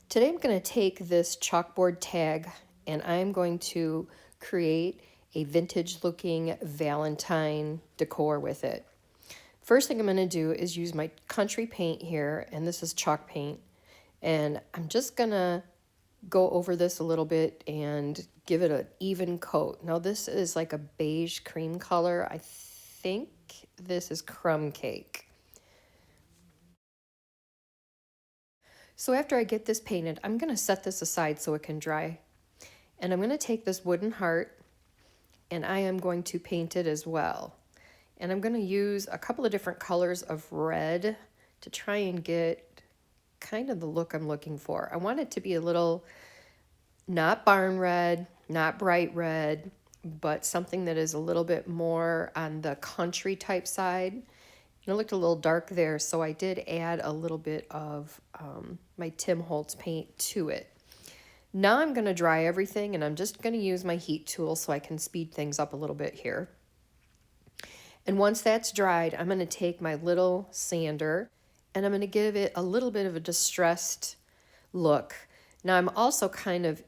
Today I'm going to take this chalkboard tag and I'm going to create a vintage looking Valentine decor with it. First thing I'm going to do is use my country paint here, and this is chalk paint, and I'm just going to go over this a little bit and give it an even coat. Now this is like a beige cream color. I think this is crumb cake. So after I get this painted, I'm going to set this aside so it can dry. And I'm going to take this wooden heart and I am going to paint it as well. And I'm going to use a couple of different colors of red to try and get kind of the look I'm looking for. I want it to be a little, not barn red, not bright red, but something that is a little bit more on the country type side. And it looked a little dark there, so I did add a little bit of my Tim Holtz paint to it. Now I'm going to dry everything, and I'm just going to use my heat tool so I can speed things up a little bit here. And once that's dried, I'm going to take my little sander and I'm going to give it a little bit of a distressed look. Now I'm also kind of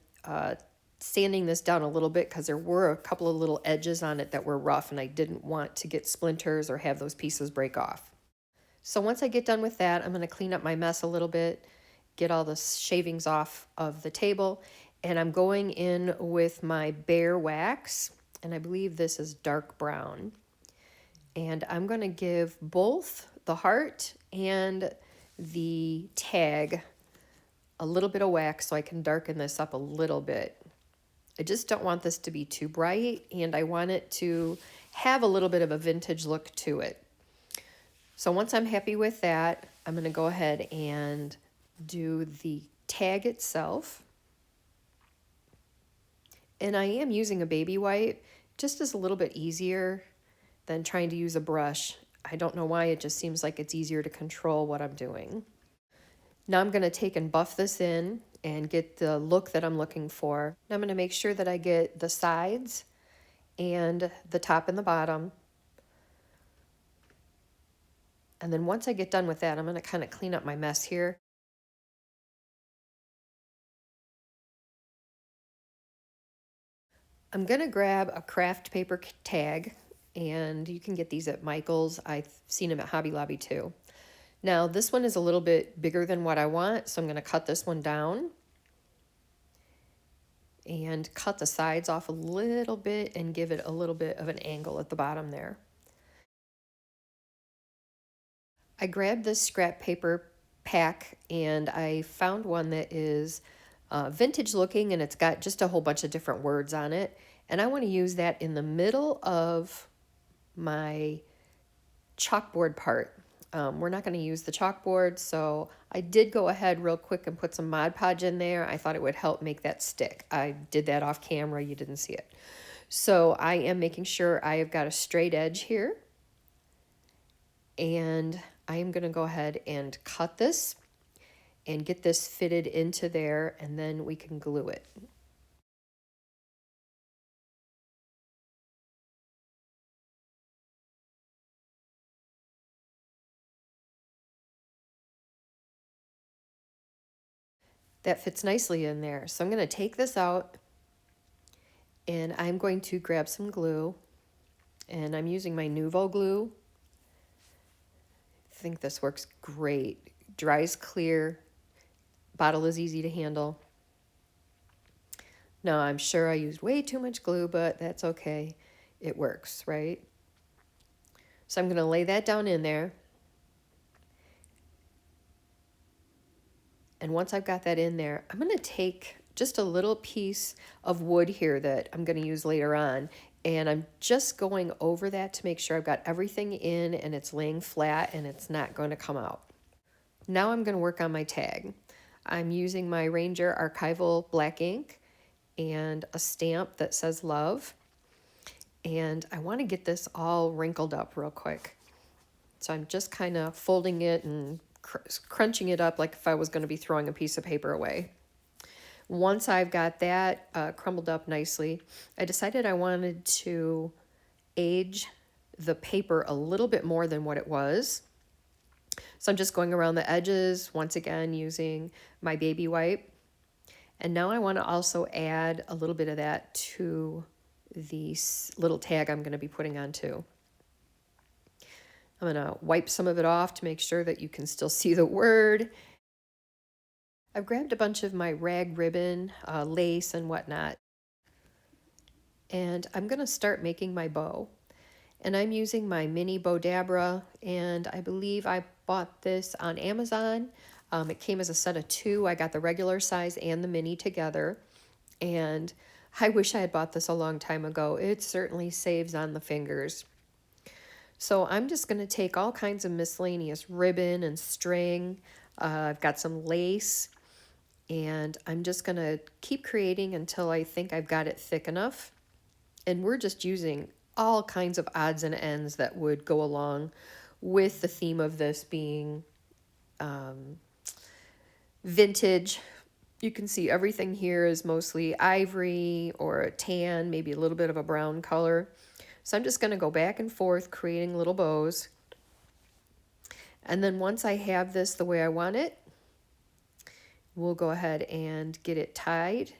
sanding this down a little bit because there were a couple of little edges on it that were rough and I didn't want to get splinters or have those pieces break off. So once I get done with that, I'm going to clean up my mess a little bit, get all the shavings off of the table, and I'm going in with my Bear wax, and I believe this is dark brown. And I'm going to give both the heart and the tag a little bit of wax so I can darken this up a little bit. I just don't want this to be too bright, and I want it to have a little bit of a vintage look to it. So once I'm happy with that, I'm going to go ahead and do the tag itself. And I am using a baby wipe just as a little bit easier than trying to use a brush. I don't know why, it just seems like it's easier to control what I'm doing. Now I'm going to take and buff this in and get the look that I'm looking for. Now I'm going to make sure that I get the sides and the top and the bottom. And then once I get done with that, I'm going to kind of clean up my mess here. I'm going to grab a craft paper tag, and you can get these at Michael's. I've seen them at Hobby Lobby too. Now this one is a little bit bigger than what I want, so I'm going to cut this one down and cut the sides off a little bit and give it a little bit of an angle at the bottom there. I grabbed this scrap paper pack and I found one that is vintage looking, and it's got just a whole bunch of different words on it, and I want to use that in the middle of my chalkboard part. We're not going to use the chalkboard, so I did go ahead real quick and put some Mod Podge in there. I thought it would help make that stick. I did that off camera, you didn't see it. So I am making sure I have got a straight edge here, and I am going to go ahead and cut this and get this fitted into there, and then we can glue it. That fits nicely in there. So I'm going to take this out and I'm going to grab some glue, and I'm using my Nuvo glue. I think this works great. Dries clear. Bottle is easy to handle. Now I'm sure I used way too much glue, but that's okay. It works, right? So I'm going to lay that down in there. And once I've got that in there, I'm going to take just a little piece of wood here that I'm going to use later on. And I'm just going over that to make sure I've got everything in and it's laying flat and it's not going to come out. Now I'm going to work on my tag. I'm using my Ranger Archival black ink and a stamp that says love. And I want to get this all wrinkled up real quick. So I'm just kind of folding it and crunching it up like if I was going to be throwing a piece of paper away. Once I've got that crumbled up nicely, I decided I wanted to age the paper a little bit more than what it was. So I'm just going around the edges, once again, using my baby wipe. And now I want to also add a little bit of that to the little tag I'm going to be putting on too. I'm going to wipe some of it off to make sure that you can still see the word. I've grabbed a bunch of my rag ribbon, lace and whatnot. And I'm going to start making my bow. And I'm using my mini bowdabra, and I believe I bought this on Amazon. It came as a set of 2. I got the regular size and the mini together. And I wish I had bought this a long time ago. It certainly saves on the fingers. So I'm just going to take all kinds of miscellaneous ribbon and string. I've got some lace, and I'm just going to keep creating until I think I've got it thick enough. And we're just using all kinds of odds and ends that would go along with the theme of this being vintage. You can see everything here is mostly ivory or a tan, maybe a little bit of a brown color. So I'm just going to go back and forth creating little bows. And then once I have this the way I want it, we'll go ahead and get it tied.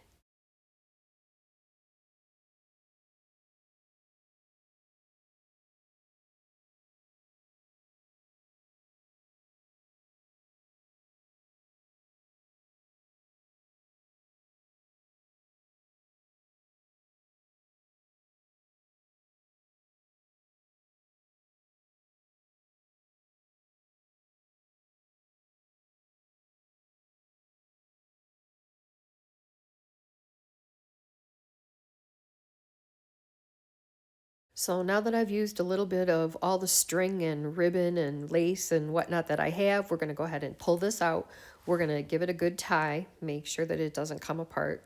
So now that I've used a little bit of all the string and ribbon and lace and whatnot that I have, we're going to go ahead and pull this out. We're going to give it a good tie, make sure that it doesn't come apart.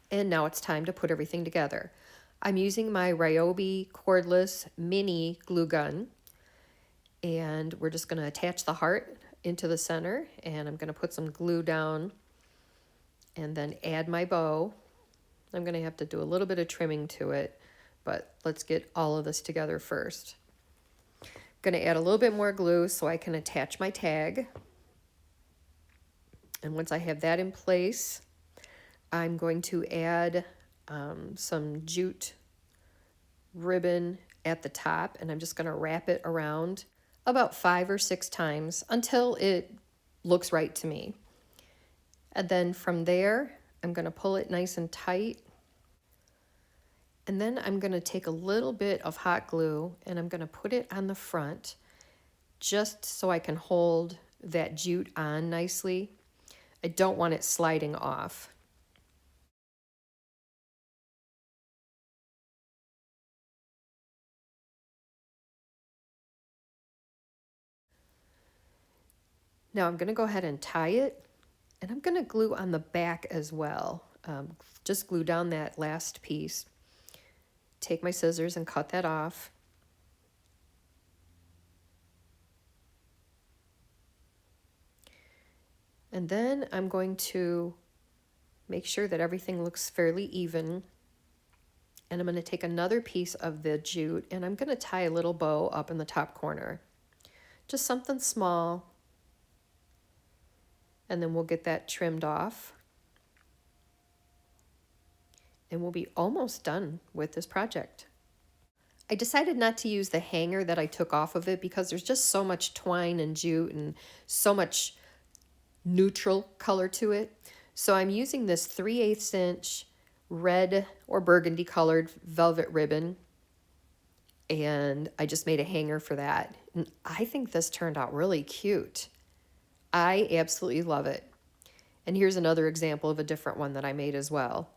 And now it's time to put everything together. I'm using my Ryobi cordless mini glue gun, and we're just going to attach the heart into the center, and I'm going to put some glue down and then add my bow. I'm going to have to do a little bit of trimming to it, but let's get all of this together first. Going to add a little bit more glue so I can attach my tag. And once I have that in place, I'm going to add some jute ribbon at the top, and I'm just going to wrap it around about 5 or 6 times until it looks right to me. And then from there, I'm going to pull it nice and tight. And then I'm going to take a little bit of hot glue and I'm going to put it on the front just so I can hold that jute on nicely. I don't want it sliding off. Now I'm going to go ahead and tie it, and I'm going to glue on the back as well. Just glue down that last piece. Take my scissors and cut that off. And then I'm going to make sure that everything looks fairly even. And I'm going to take another piece of the jute and I'm going to tie a little bow up in the top corner. Just something small. And then we'll get that trimmed off. And we'll be almost done with this project. I decided not to use the hanger that I took off of it because there's just so much twine and jute and so much neutral color to it. So I'm using this 3/8 inch red or burgundy colored velvet ribbon, and I just made a hanger for that. And I think this turned out really cute. I absolutely love it. And here's another example of a different one that I made as well.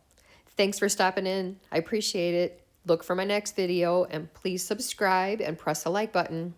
Thanks for stopping in. I appreciate it. Look for my next video and please subscribe and press the like button.